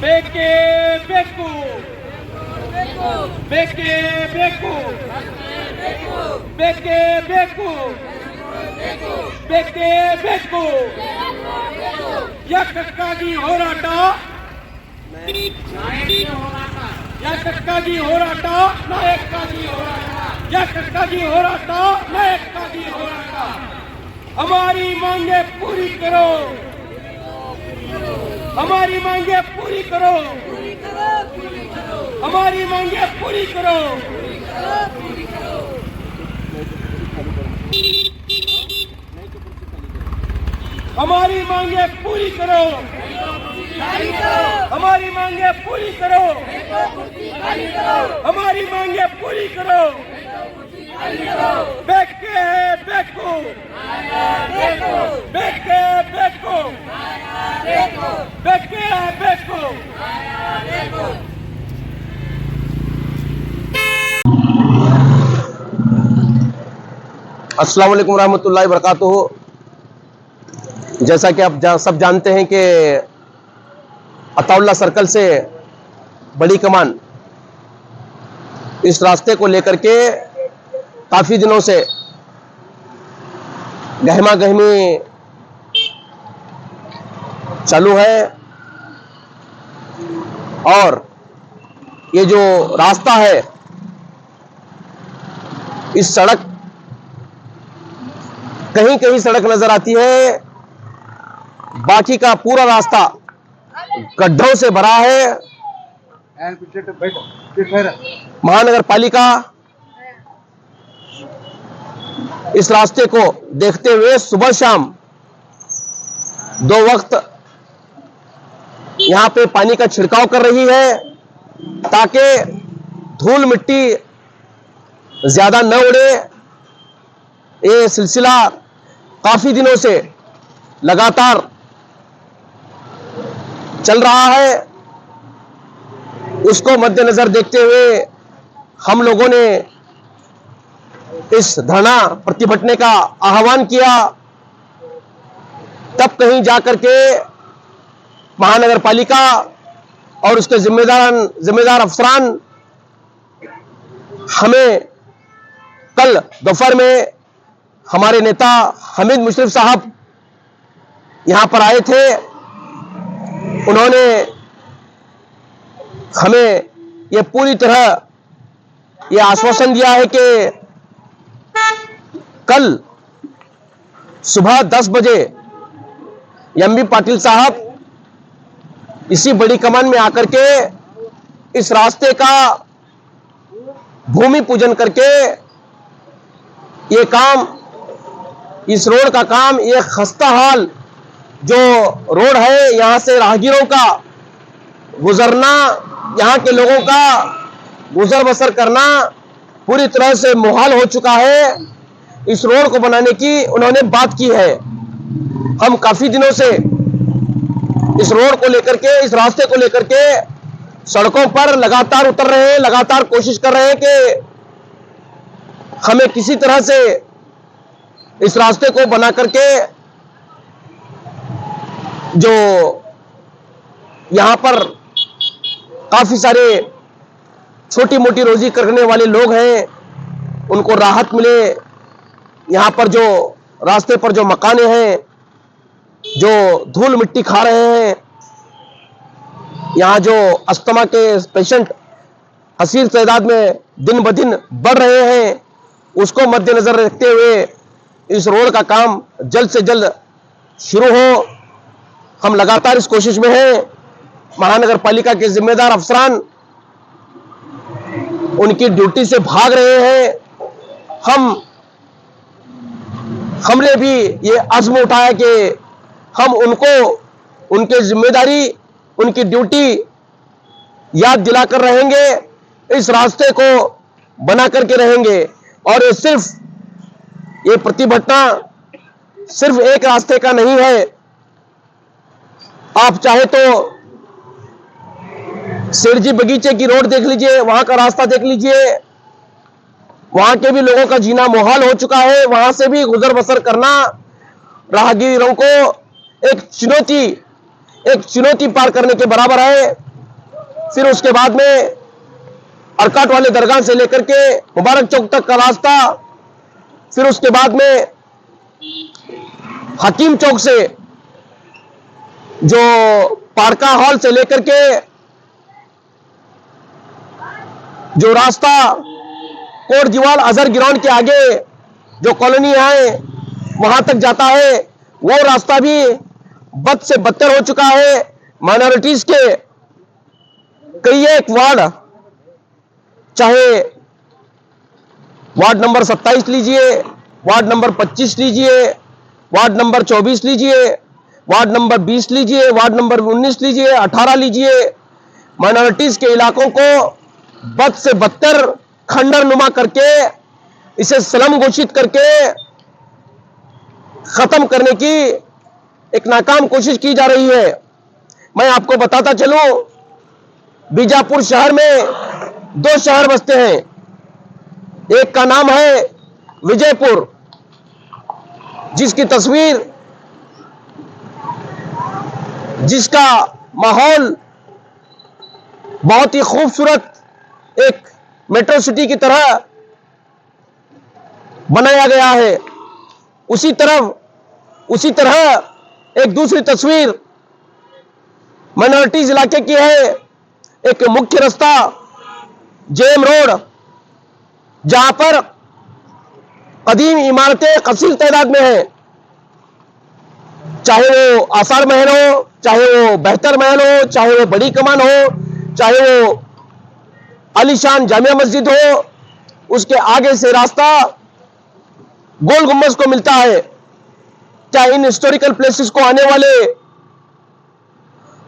ಬೇಕೇ ಬೇಕು ಬೇಕೇ ಬೇಕು ಬೇಕೇ ಬೇಕು ಬೇಕೇ ಬೇಕು ಯಾಕಕ್ಕಾಗಿ ಹೋರಾಟ ಯಾಕಕ್ಕಾಗಿ ಹೋರಾಟ ನಾಯಕ್ಕಾಗಿ ಹೋರಾಟ ಯಾಕಕ್ಕಾಗಿ ಹೋರಾಟ ನಾಯಕ್ಕಾಗಿ ಹೋರಾಟ हमारी मांगे पूरी करो हमारी मांगे पूरी करो हमारी मांगे पूरी करो हमारी मांगे पूरी करो हमारी मांगे पूरी करो हमारी मांगे पूरी करो बेके बेको बेके बेको बेके बेको अस्सलाम वालेकुम रहमतुल्लाहि व बरकातुहू। जैसा कि आप सब जानते हैं कि अताउल्लाह सर्कल से बड़ी कमान इस रास्ते को लेकर के काफ़ी दिनों से गहमा गहमी चालू है और ये जो रास्ता है इस सड़क कहीं कहीं सड़क नजर आती है, बाकी का पूरा रास्ता गड्ढों से भरा है। महानगर पालिका इस रास्ते को देखते हुए सुबह शाम 2 वक्त यहां पे पानी का छिड़काव कर रही है ताकि धूल मिट्टी ज्यादा न उड़े। ये सिलसिला काफी दिनों से लगातार चल रहा है। उसको मद्देनजर देखते हुए हम लोगों ने इस धरना प्रतिभटने का आह्वान किया। तब कहीं जाकर के महानगर पालिका और उसके जिम्मेदार अफसरान हमें कल दोपहर में हमारे नेता हमीद मुशर्रफ साहब यहां पर आए थे। उन्होंने हमें ये पूरी तरह ये आश्वासन दिया है कि कल सुबह 10 बजे एमबी पाटिल साहब इसी बड़ी कमान में आकर के इस रास्ते का भूमि पूजन करके ये काम, इस रोड का काम, ये खस्ता हाल जो रोड है, यहां से राहगीरों का गुजरना, यहां के लोगों का गुजर बसर करना पूरी तरह से मुहाल हो चुका है। इस रोड को बनाने की उन्होंने बात की है। हम काफी दिनों से इस रोड को लेकर के, इस रास्ते को लेकर के सड़कों पर लगातार उतर रहे हैं, लगातार कोशिश कर रहे हैं कि हमें किसी तरह से इस रास्ते को बना करके जो यहां पर काफी सारे छोटी मोटी रोजी करने वाले लोग हैं उनको राहत मिले। यहां पर जो रास्ते पर जो मकाने हैं जो धूल मिट्टी खा रहे हैं, यहां जो अस्थमा के पेशेंट हसीर तादाद में दिन ब दिन बढ़ रहे हैं, उसको मद्देनजर रखते हुए इस रोड का काम जल्द से जल्द शुरू हो। हम लगातार इस कोशिश में हैं। महानगर पालिका के जिम्मेदार अफसरान उनकी ड्यूटी से भाग रहे हैं। हमने भी ये अज़्म उठाया कि हम उनको उनके जिम्मेदारी, उनकी ड्यूटी याद दिलाकर रहेंगे, इस रास्ते को बना करके रहेंगे। और ये सिर्फ ये प्रतिभटना सिर्फ एक रास्ते का नहीं है। आप चाहे तो सिरजी बगीचे की रोड देख लीजिए, वहां का रास्ता देख लीजिए, वहां के भी लोगों का जीना मुहाल हो चुका है। वहां से भी गुजर बसर करना राहगीरों को एक चुनौती पार करने के बराबर है। फिर उसके बाद में अरकाट वाले दरगाह से लेकर के मुबारक चौक तक का रास्ता, फिर उसके बाद में हकीम चौक से जो पारका हॉल से लेकर के जो रास्ता कोट दीवाल अजहर ग्राउंड के आगे जो कॉलोनी है वहां तक जाता है, वो रास्ता भी बद से बदतर हो चुका है। माइनॉरिटीज के कई एक वार्ड, चाहे वार्ड नंबर 27 लीजिए, वार्ड नंबर 25 लीजिए, वार्ड नंबर 24 लीजिए, वार्ड नंबर 20 लीजिए, वार्ड नंबर 19 लीजिए, 18 लीजिए, माइनॉरिटीज के इलाकों को बद से बदतर खंडर नुमा करके इसे स्लम घोषित करके खत्म करने की एक नाकाम कोशिश की जा रही है। मैं आपको बताता चलूं, बीजापुर शहर में 2 शहर बसते हैं। एक का नाम है विजयपुर, जिसकी तस्वीर, जिसका माहौल बहुत ही खूबसूरत एक मेट्रो सिटी की तरह बनाया गया है। उसी तरह एक दूसरी तस्वीर माइनॉरिटीज इलाके की है। एक मुख्य रास्ता जेएम रोड, जहां पर कदीम इमारतें कसीर तादाद में है, चाहे वो आसार महल हो, चाहे वो बेहतर महल हो, चाहे वो बड़ी कमान हो, चाहे वो आलीशान जामिया मस्जिद हो। उसके आगे से रास्ता गोल गुम्बज को मिलता है। क्या इन हिस्टोरिकल प्लेसेस को आने वाले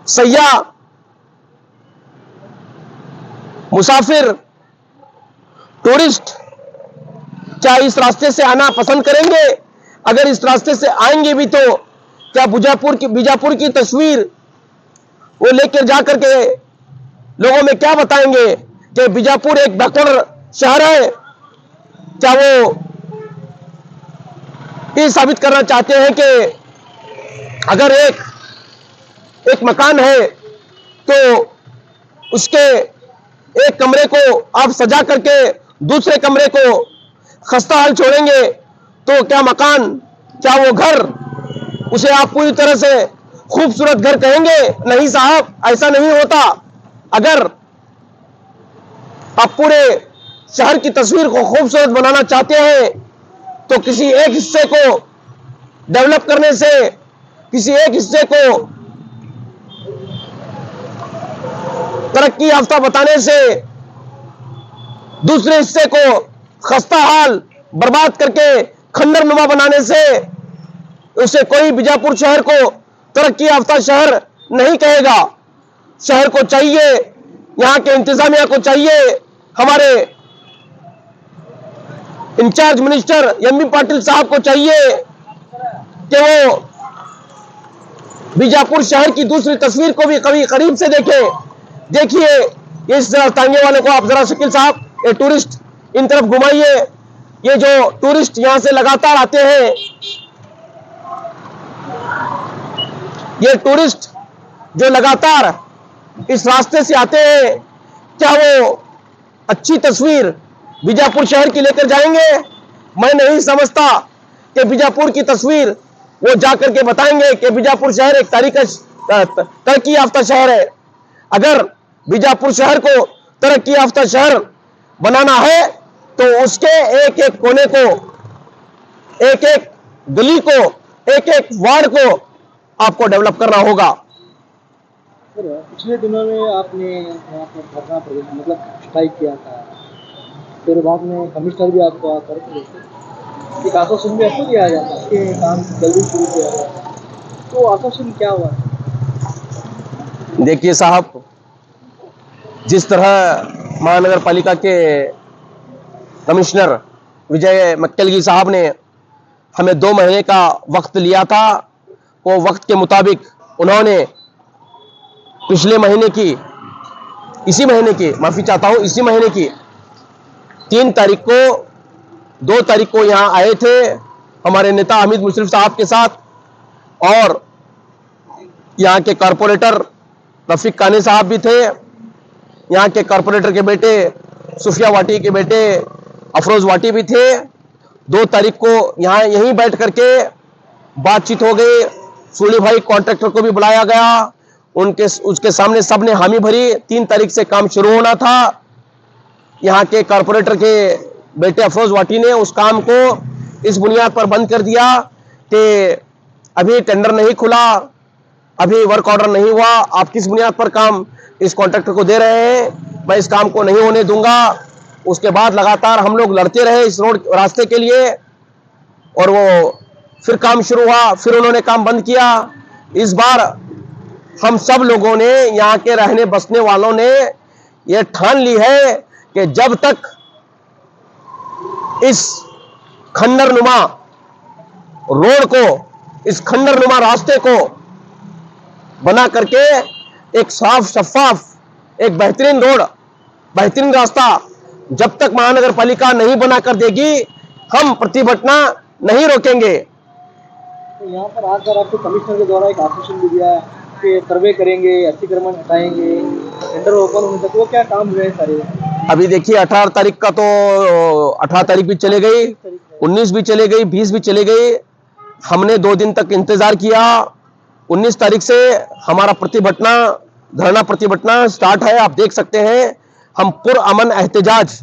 सयाह, मुसाफिर, टूरिस्ट क्या इस रास्ते से आना पसंद करेंगे? अगर इस रास्ते से आएंगे भी तो क्या बीजापुर की तस्वीर वो लेकर जाकर के लोगों में क्या बताएंगे कि बीजापुर एक बैकवर्ड शहर है? क्या वो ये साबित करना चाहते हैं कि अगर एक मकान है तो उसके एक कमरे को आप सजा करके दूसरे कमरे को खस्ता हाल छोड़ेंगे तो क्या मकान, क्या वो घर, उसे आप पूरी तरह से खूबसूरत घर कहेंगे? नहीं साहब, ऐसा नहीं होता। अगर आप पूरे शहर की तस्वीर को खूबसूरत बनाना चाहते हैं तो किसी एक हिस्से को डेवलप करने से, किसी एक हिस्से को तरक्की याफ्ता बताने से, दूसरे हिस्से को खस्ता हाल बर्बाद करके खंडर नुमा बनाने से उसे कोई बीजापुर शहर को तरक्की याफ्ता शहर नहीं कहेगा। शहर को चाहिए, यहां के इंतजामिया को चाहिए, हमारे इंचार्ज मिनिस्टर एमबी पाटिल साहब को चाहिए कि वो बीजापुर शहर की दूसरी तस्वीर को भी कभी करीब से देखें। देखिए, इस तांगे वाले को आप जरा शकील साहब, ये टूरिस्ट इन तरफ घुमाइए। ये जो टूरिस्ट यहां से लगातार आते हैं, ये टूरिस्ट जो लगातार इस रास्ते से आते हैं, क्या वो अच्छी तस्वीर बीजापुर शहर की लेकर जाएंगे? मैं नहीं समझता कि बीजापुर की तस्वीर वो जाकर के बताएंगे कि बीजापुर शहर एक तरक्की याफ्ता शहर है। अगर बीजापुर शहर को तरक्की याफ्ता शहर बनाना है तो उसके एक एक कोने को, एक एक गली को, एक एक वार्ड को आपको डेवलप करना होगा। पिछले दिनों में आपने यहाँ पर धरना प्रदर्शन मतलब स्ट्राइक किया था, फिर बाद में कमिश्नर भी आपको आकर एक आश्वासन भी आपको दिया जाता है कि काम जल्दी शुरू किया जाए, तो आश्वासन क्या हुआ? देखिए साहब, जिस तरह महानगर पालिका के कमिश्नर विजय मक्केलगी साहब ने हमें 2 महीने का वक्त लिया था, वो वक्त के मुताबिक उन्होंने पिछले महीने की, इसी महीने की, माफी चाहता हूं, इसी महीने की 3 तारीख को, 2 तारीख को यहां आए थे हमारे नेता हामिद मुशर्रफ साहब के साथ, और यहां के कारपोरेटर रफीक कानी साहब भी थे, यहाँ के कॉरपोरेटर के बेटे सुफिया वाटी के बेटे अफरोज वाटी भी थे। 2 तारीख को यहाँ यहीं बैठ करके बातचीत हो गई। सूली भाई कॉन्ट्रैक्टर को भी बुलाया गया, उसके सामने सबने हामी भरी। 3 तारीख से काम शुरू होना था। यहाँ के कॉरपोरेटर के बेटे अफरोज वाटी ने उस काम को इस बुनियाद पर बंद कर दिया कि अभी टेंडर नहीं खुला, अभी वर्क ऑर्डर नहीं हुआ, आप किस बुनियाद पर काम इस कॉन्ट्रैक्टर को दे रहे हैं, मैं इस काम को नहीं होने दूंगा। उसके बाद लगातार हम लोग लड़ते रहे इस रोड रास्ते के लिए, और वो फिर काम शुरू हुआ, फिर उन्होंने काम बंद किया। इस बार हम सब लोगों ने, यहाँ के रहने बसने वालों ने ये ठान ली है कि जब तक इस खंडरनुमा रोड को, इस खंडरनुमा रास्ते को बना करके एक साफ शफाफ, एक बेहतरीन रोड, बेहतरीन रास्ता जब तक महानगर पालिका नहीं बना कर देगी, हम प्रतिभटना नहीं रोकेंगे। तो यहाँ पर आकर आपको कमिश्नर के द्वारा एक आश्वासन भी दिया कि सर्वे करेंगे, अतिक्रमण हटाएंगे, टेंडर ओपन होने तक, वो क्या काम हुए हैं सारे? अभी देखिए 18 तारीख का तो 18 तारीख भी चले गई, 19 भी चले गई, 20 भी चले गई। हमने 2 दिन तक इंतजार किया। 19 तारीख से हमारा प्रतिभटना, धरना प्रतिभटना स्टार्ट है। आप देख सकते हैं हम पुरअमन एहतजाज,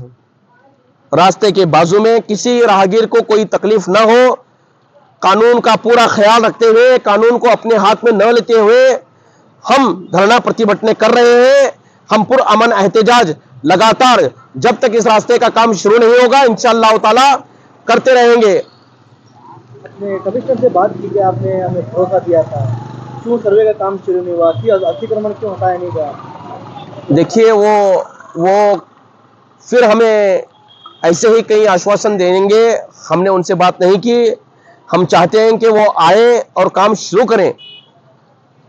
रास्ते के बाजू में किसी राहगीर को कोई तकलीफ ना हो, कानून का पूरा ख्याल रखते हुए, कानून को अपने हाथ में न लेते हुए हम धरना प्रतिभटना कर रहे हैं। हम पुरअमन एहतजाज लगातार जब तक इस रास्ते का काम शुरू नहीं होगा इंशाअल्लाह ताला करते रहेंगे। अपने कमिश्नर से बात की कि आपने हमें भरोसा दिया था, क्यों सर्वे का काम शुरू नहीं हुआ, कि अतिक्रमण क्यों हटाया नहीं गया? देखिए वो फिर हमें ऐसे ही कई आश्वासन देंगे, हमने उनसे बात नहीं की। हम चाहते हैं कि वो आए और काम शुरू करें।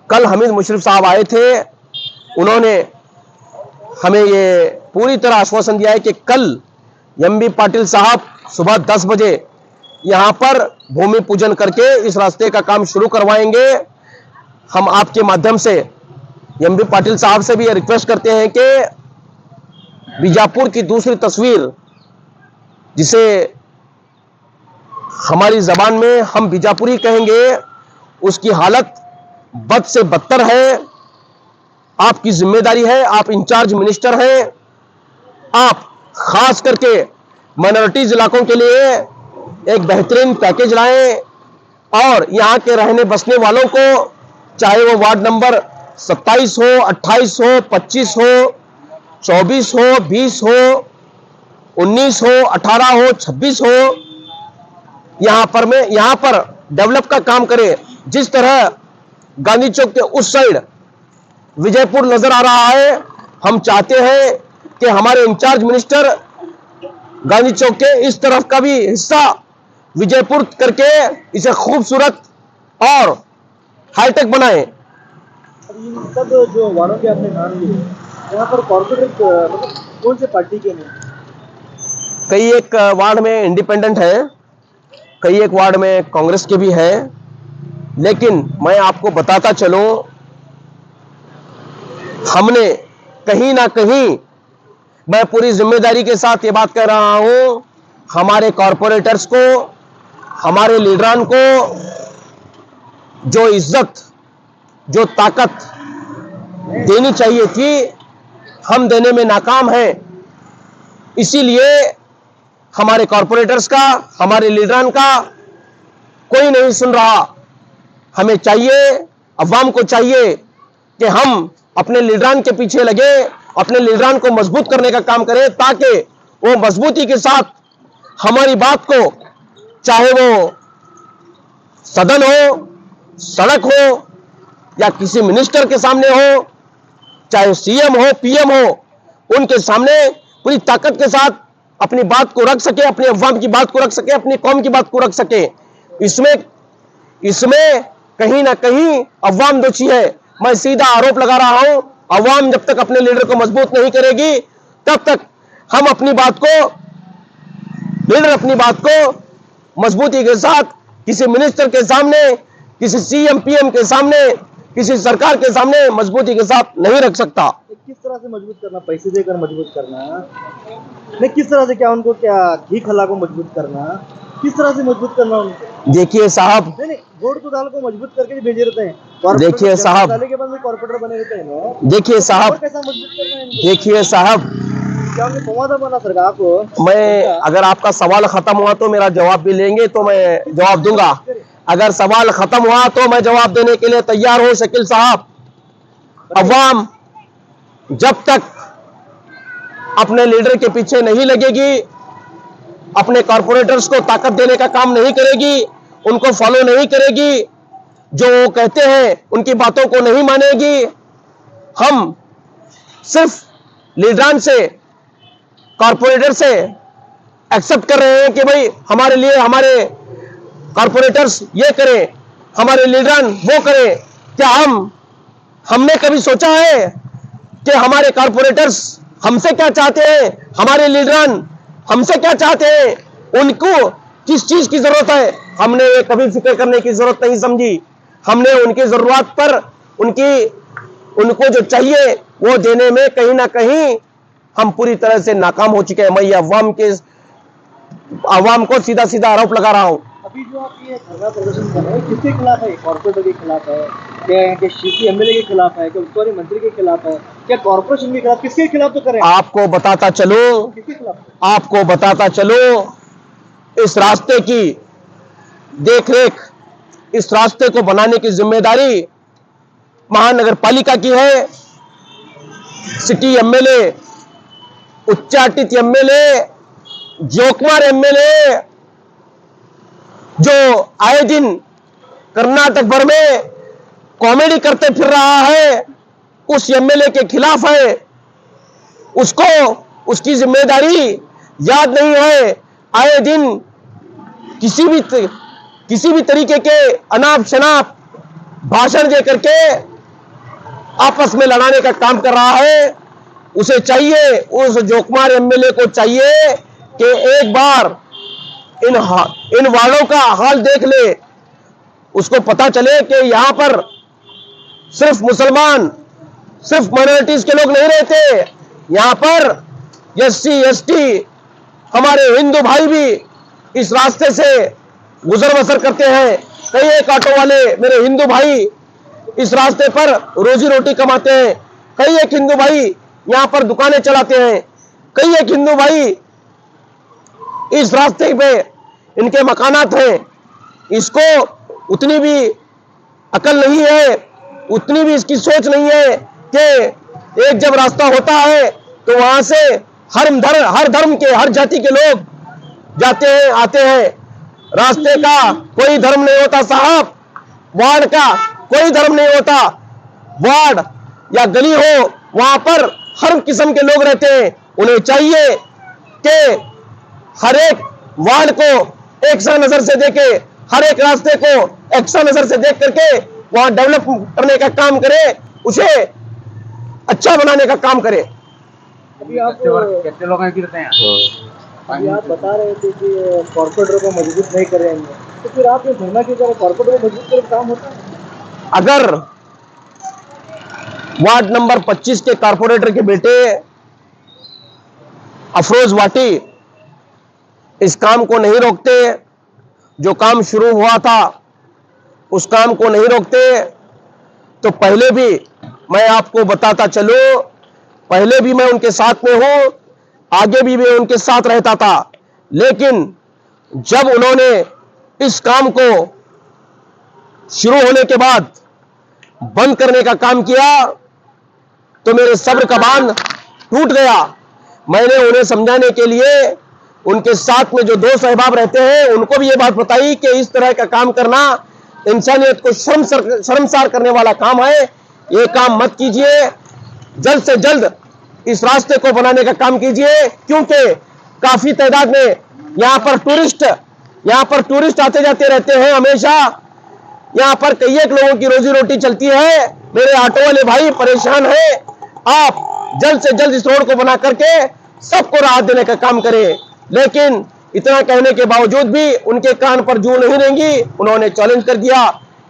कल हामिद मुशर्रफ साहब आए थे, उन्होंने हमें ये पूरी तरह आश्वासन दिया है कि कल एमबी पाटिल साहब सुबह 10 बजे यहाँ पर भूमि पूजन करके इस रास्ते का काम शुरू करवाएंगे। हम आपके माध्यम से एमबी पाटिल साहब से भी ये रिक्वेस्ट करते हैं कि बीजापुर की दूसरी तस्वीर, जिसे हमारी जबान में हम बीजापुरी कहेंगे, उसकी हालत बद से बदतर है। आपकी जिम्मेदारी है, आप इंचार्ज मिनिस्टर हैं, आप खास करके माइनॉरिटीज इलाकों के लिए एक बेहतरीन पैकेज लाएं और यहाँ के रहने बसने वालों को, चाहे वो वार्ड नंबर 27 हो, 28 हो, 25 हो, 24 हो, 20 हो, 19 हो, 18 हो, 26 हो, यहाँ पर डेवलप का काम करें। जिस तरह गांधी चौक के उस साइड विजयपुर नजर आ रहा है, हम चाहते हैं कि हमारे इंचार्ज मिनिस्टर गांधी चौक के इस तरफ का भी हिस्सा विजयपुर करके इसे खूबसूरत और हाईटेक बनाएं। सब जो वार्डों के आपने नाम लिए, यहाँ पर कॉर्पोरेटर मतलब कौन से पार्टी के हैं? कई एक वार्ड में इंडिपेंडेंट है, कई एक वार्ड में कांग्रेस के भी है, लेकिन मैं आपको बताता चलूं, हमने कहीं ना कहीं, मैं पूरी जिम्मेदारी के साथ ये बात कह रहा हूं, हमारे कॉरपोरेटर्स को, हमारे लीडरान को जो इज्जत, जो ताकत देनी चाहिए थी, हम देने में नाकाम हैं। इसीलिए हमारे कॉरपोरेटर्स का, हमारे लीडरान का कोई नहीं सुन रहा। हमें चाहिए, अवाम को चाहिए कि हम अपने लीडरान के पीछे लगे, अपने लीडरान को मजबूत करने का काम करें, ताकि वो मजबूती के साथ हमारी बात को, चाहे वो सदन हो, सड़क हो, या किसी मिनिस्टर के सामने हो, चाहे सीएम हो, पीएम हो, उनके सामने पूरी ताकत के साथ अपनी बात को रख सके, अपने अवाम की बात को रख सके, अपनी कौम की बात को रख सके। इसमें कहीं ना कहीं अवाम दोषी है। मैं सीधा आरोप लगा रहा हूं, अवाम जब तक अपने लीडर को मजबूत नहीं करेगी, तब तक हम अपनी बात को, लीडर अपनी बात को मजबूती के साथ किसी मिनिस्टर के सामने, किसी सीएम पीएम के सामने, किसी सरकार के सामने मजबूती के साथ नहीं रख सकता। किस तरह से मजबूत करना, पैसे देकर मजबूत करना, नहीं किस तरह से, क्या उनको क्या घी खिला को मजबूत करना, किस तरह से मजबूत करना उनको? देखिए साहब, नहीं वोट तो दाल को मजबूत करके भेजे रहते हैं। देखिए साहब, डाले के बाद में कॉर्पोरेटर बने रहते हैं ना। देखिए साहब, कैसा मजबूत करना है इनको? देखिए साहब, क्या उन्हें संवाद बना सरकार को? मैं, अगर आपका सवाल खत्म हुआ तो मेरा जवाब भी लेंगे तो मैं जवाब दूंगा। अगर सवाल खत्म हुआ तो मैं जवाब देने के लिए तैयार हूं शकील साहब। अवाम जब तक अपने लीडर के पीछे नहीं लगेगी, अपने कॉर्पोरेटर्स को ताकत देने का काम नहीं करेगी, उनको फॉलो नहीं करेगी, जो वो कहते हैं उनकी बातों को नहीं मानेगी, हम सिर्फ लीडरान से, कॉर्पोरेटर से एक्सेप्ट कर रहे हैं कि भाई हमारे लिए हमारे कॉर्पोरेटर्स ये करें, हमारे लीडरान वो करें। क्या हमने कभी सोचा है कि हमारे कॉर्पोरेटर्स हमसे क्या चाहते हैं, हमारे लीडरान हमसे क्या चाहते हैं, उनको किस चीज की जरूरत है, हमने ये कभी फिक्र करने की जरूरत नहीं समझी। हमने उनकी जरूरत पर उनको जो चाहिए वो देने में कहीं ना कहीं हम पूरी तरह से नाकाम हो चुके हैं। मैं अवाम को सीधा सीधा आरोप लगा रहा हूं। अभी जो आप ये धरना प्रदर्शन कर रहे हैं, किसके खिलाफ है? कॉर्पोरेटर के खिलाफ है क्या, सिटी एमएलए के खिलाफ है क्या, उत्तरी मंत्री के खिलाफ है क्या, कॉर्पोरेशन के खिलाफ, किसके खिलाफ तो करें? आपको बताता चलो, किसके खिलाफ? आपको बताता चलो, इस रास्ते की देखरेख, इस रास्ते को बनाने की जिम्मेदारी महानगर पालिका की है। सिटी एमएलए, उच्चाटित एमएलए, जोकमार एमएलए, जो आए दिन कर्नाटक भर में कॉमेडी करते फिर रहा है, उस एमएलए के खिलाफ है। उसको उसकी जिम्मेदारी याद नहीं है। आए दिन किसी भी तरीके के अनाप शनाप भाषण दे करके आपस में लड़ाने का काम कर रहा है। उसे चाहिए, उस जोकमार एमएलए को चाहिए कि एक बार इन वार्डों का हाल देख ले। उसको पता चले कि यहां पर सिर्फ मुसलमान, सिर्फ माइनॉरिटीज के लोग नहीं रहते, यहां पर एससी एसटी हमारे हिंदू भाई भी इस रास्ते से गुजर बसर करते हैं। कई एक ऑटो वाले मेरे हिंदू भाई इस रास्ते पर रोजी रोटी कमाते हैं। कई एक हिंदू भाई यहां पर दुकानें चलाते हैं। कई एक हिंदू भाई इस रास्ते पे इनके मकानात हैं। इसको उतनी भी अकल नहीं है, उतनी भी इसकी सोच नहीं है कि एक जब रास्ता होता है तो वहां से हर धर्म के, हर जाति के लोग जाते हैं, आते हैं। रास्ते का कोई धर्म नहीं होता साहब, वार्ड का कोई धर्म नहीं होता। वार्ड या गली हो, वहां पर हर किस्म के लोग रहते हैं। उन्हें चाहिए कि हर एक वार्ड को एक सा नजर से देखे, हर एक रास्ते को एक सा नजर से देख करके वहां डेवलप करने का काम करे, उसे अच्छा बनाने का काम करे। अभी आप कितने लोग गिरते हैं? अभी आप बता रहे थे कि कॉर्पोरेटर को मजबूत नहीं कर रहे हैं, तो फिर आप ये धरना की तरह कॉर्पोरेटर को मजबूत करके काम होता है? अगर वार्ड नंबर 25 के कॉर्पोरेटर के बेटे अफरोज वाटी इस काम को नहीं रोकते, जो काम शुरू हुआ था उस काम को नहीं रोकते, तो पहले भी मैं आपको बताता चलूं, पहले भी मैं उनके साथ में हूं, आगे भी मैं उनके साथ रहता था। लेकिन जब उन्होंने इस काम को शुरू होने के बाद बंद करने का काम किया तो मेरे सब्र का बांध टूट गया। मैंने उन्हें समझाने के लिए उनके साथ में जो दो सहबाब रहते हैं उनको भी ये बात बताई कि इस तरह का काम करना इंसानियत को शर्मसार करने वाला काम है, ये काम मत कीजिए। जल्द से जल्द इस रास्ते को बनाने का काम कीजिए, क्योंकि काफी तादाद में यहाँ पर टूरिस्ट आते जाते रहते हैं हमेशा। यहाँ पर कई एक लोगों की रोजी रोटी चलती है। मेरे ऑटो वाले भाई परेशान हैं। आप जल्द से जल्द इस रोड को बना करके सबको राहत देने का काम करें। लेकिन इतना कहने के बावजूद भी उनके कान पर जू नहीं रहेंगी। उन्होंने चैलेंज कर दिया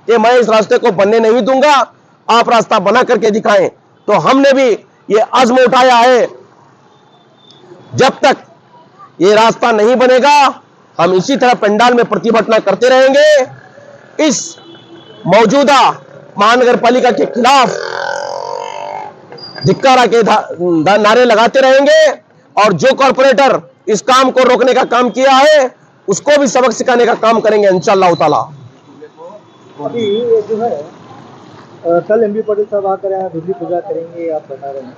कि मैं इस रास्ते को बनने नहीं दूंगा, आप रास्ता बना करके दिखाएं। तो हमने भी ये अज़्म उठाया है, जब तक ये रास्ता नहीं बनेगा हम इसी तरह पंडाल में प्रतिभटना करते रहेंगे। इस मौजूदा महानगर पालिका के खिलाफ धिक्कारा के नारे लगाते रहेंगे और जो कॉर्पोरेटर इस काम को रोकने का काम किया है उसको भी सबक सिखाने का काम करेंगे इंशाअल्लाह ताला। अभी ये जो है कल एमबी पाटिल साहब आकर यहाँ बिजली पूजा करेंगे, आप बता रहे हैं,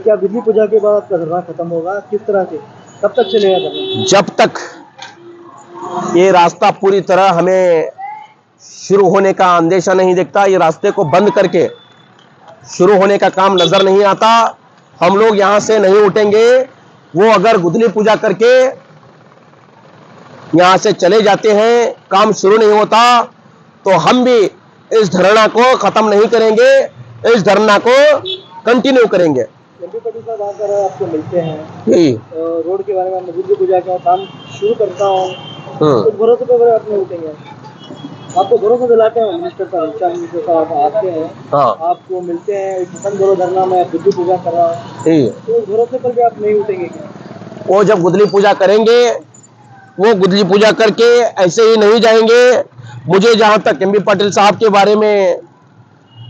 क्या बिजली पूजा के बाद आपका धरना खत्म होगा? किस तरह से, कब तक चलेगा धरना? जब तक ये रास्ता पूरी तरह हमें शुरू होने का अंदेशा नहीं दिखता, ये रास्ते को बंद करके शुरू होने का काम नजर नहीं आता, हम लोग यहां से नहीं उठेंगे। वो अगर गुदली पूजा करके यहां से चले जाते हैं, काम शुरू नहीं होता, तो हम भी इस धरना को खत्म नहीं करेंगे, इस धरना को कंटिन्यू करेंगे। एमपी पाटिल साहब आकर आपको मिलते हैं, रोड के बारे में बिजली पूजा का काम शुरू करता हूँ, कुछ भरोसे पर आप नहीं उठेंगे? आपको भरोसा दिलाते हैं मिनिस्टर साहब आते हैं, आपको मिलते हैं, किसान दोनों धरना में बिजली पूजा कर रहा हूँ, तो उस भरोसे पर भी आप नहीं उठेंगे क्या? वो जब गुदली पूजा करेंगे, वो गुदली पूजा करके ऐसे ही नहीं जाएंगे। मुझे जहां तक एमबी पाटिल साहब के बारे में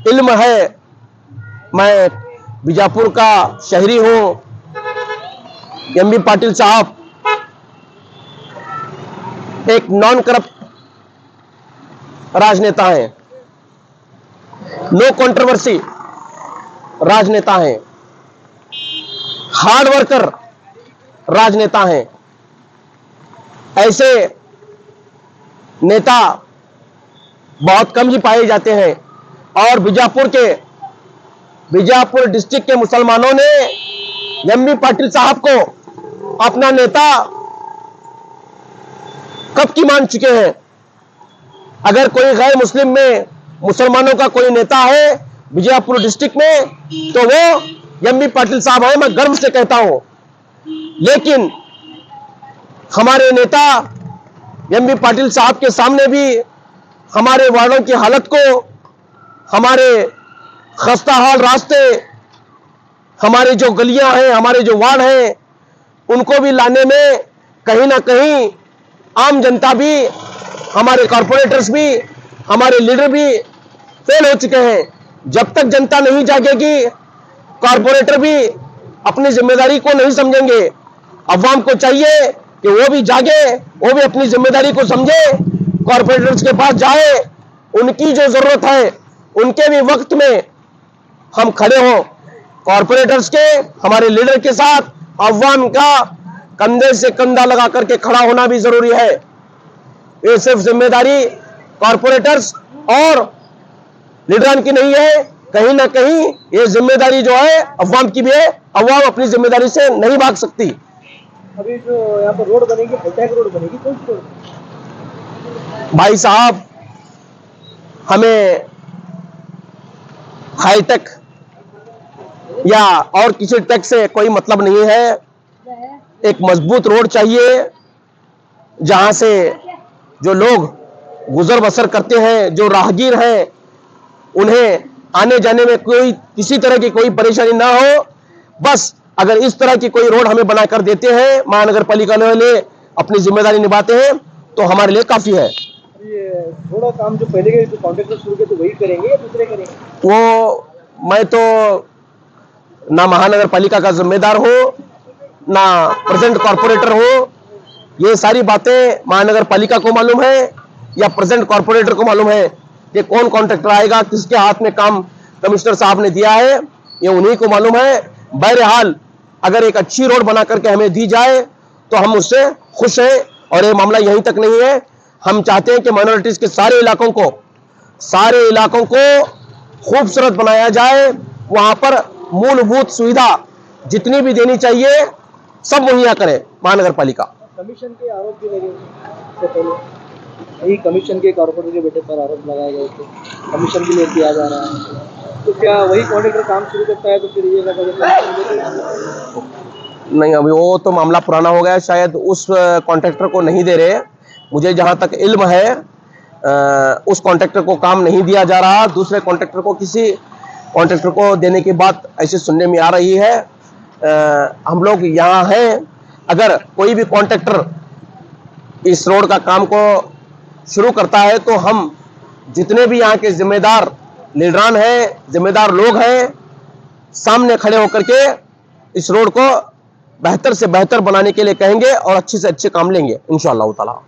इल्म है, मैं बीजापुर का शहरी हूं। एमबी पाटिल साहब एक नॉन करप्ट राजनेता हैं, नो कंट्रोवर्सी राजनेता हैं, हार्ड वर्कर राजनेता हैं। ऐसे नेता बहुत कम ही पाए जाते हैं और बीजापुर डिस्ट्रिक्ट के मुसलमानों ने एमबी पाटिल साहब को अपना नेता कब की मान चुके हैं। अगर कोई गैर मुस्लिम में मुसलमानों का कोई नेता है बीजापुर डिस्ट्रिक्ट में तो वो एमबी पाटिल साहब है, मैं गर्व से कहता हूं। लेकिन हमारे नेता एमबी पाटिल साहब के सामने भी हमारे वार्डों की हालत को, हमारे खस्ता हाल रास्ते, हमारे जो गलियां हैं, हमारे जो वार्ड हैं, उनको भी लाने में कहीं ना कहीं आम जनता भी, हमारे कॉर्पोरेटर्स भी, हमारे लीडर भी फेल हो चुके हैं। जब तक जनता नहीं जागेगी, कॉर्पोरेटर भी अपनी जिम्मेदारी को नहीं समझेंगे। अवाम को चाहिए कि वो भी जागे, वो भी अपनी जिम्मेदारी को समझे, कॉर्पोरेटर्स के पास जाए, उनकी जो जरूरत है उनके भी वक्त में हम खड़े हों। कॉर्पोरेटर्स के, हमारे लीडर के साथ अवाम का कंधे से कंधा लगा करके खड़ा होना भी जरूरी है। ये सिर्फ जिम्मेदारी कॉर्पोरेटर्स और लीडरान की नहीं है, कहीं ना कहीं ये जिम्मेदारी जो है अवाम की भी है। अवाम अपनी जिम्मेदारी से नहीं भाग सकती। अभी जो यहाँ पर रोड बनेगी, हाईटेक रोड बनेगी, कौन सी रोड? भाई साहब, हमें हाईटेक या और किसी टेक से कोई मतलब नहीं है। एक मजबूत रोड चाहिए जहां से जो लोग गुजर बसर करते हैं, जो राहगीर हैं, उन्हें आने जाने में कोई किसी तरह की कोई परेशानी ना हो। बस अगर इस तरह की कोई रोड हमें बनाकर देते हैं, महानगर पालिका वाले अपनी जिम्मेदारी निभाते हैं, तो हमारे लिए काफी है। ये थोड़ा काम जो पहले के जो कॉन्ट्रैक्टर शुरू किए तो वही करेंगे या दूसरे करेंगे? वो मैं तो ना महानगर पालिका का जिम्मेदार हूं, ना प्रेजेंट कॉर्पोरेटर हूं। ये सारी बातें महानगर पालिका को मालूम है या प्रेजेंट कॉर्पोरेटर को मालूम है कि कौन कॉन्ट्रैक्टर आएगा, किसके हाथ में काम कमिश्नर साहब ने दिया है, ये उन्हीं को मालूम है। बहरहाल अगर एक अच्छी रोड बना करके हमें दी जाए तो हम उससे खुश हैं। और ये मामला यहीं तक नहीं है, हम चाहते हैं कि माइनॉरिटीज के सारे इलाकों को खूबसूरत बनाया जाए। वहां पर मूलभूत सुविधा जितनी भी देनी चाहिए सब मुहैया करे महानगर पालिका। कमीशन के आरोप भी लगे इससे पहले, यही कमीशन के कॉर्पोरेटर के बेटे पर आरोप लगाए गए थे, कमीशन के लिए किया जा रहा है, तो क्या वही कॉन्ट्रैक्टर काम शुरू करता है तो फिर ये नहीं, अभी वो तो मामला पुराना हो गया, शायद उस कॉन्ट्रैक्टर को नहीं दे रहे। मुझे जहां तक इल्म है उस कॉन्ट्रैक्टर को काम नहीं दिया जा रहा, दूसरे कॉन्ट्रैक्टर को किसी कॉन्ट्रैक्टर को देने की बात ऐसे सुनने में आ रही है। हम लोग यहाँ हैं, अगर कोई भी कॉन्ट्रैक्टर इस रोड का काम को शुरू करता है तो हम जितने भी यहाँ के जिम्मेदार लीडरान हैं, जिम्मेदार लोग हैं, सामने खड़े होकर के इस रोड को बेहतर से बेहतर बनाने के लिए कहेंगे और अच्छे से अच्छे काम लेंगे इंशाअल्लाह ताला।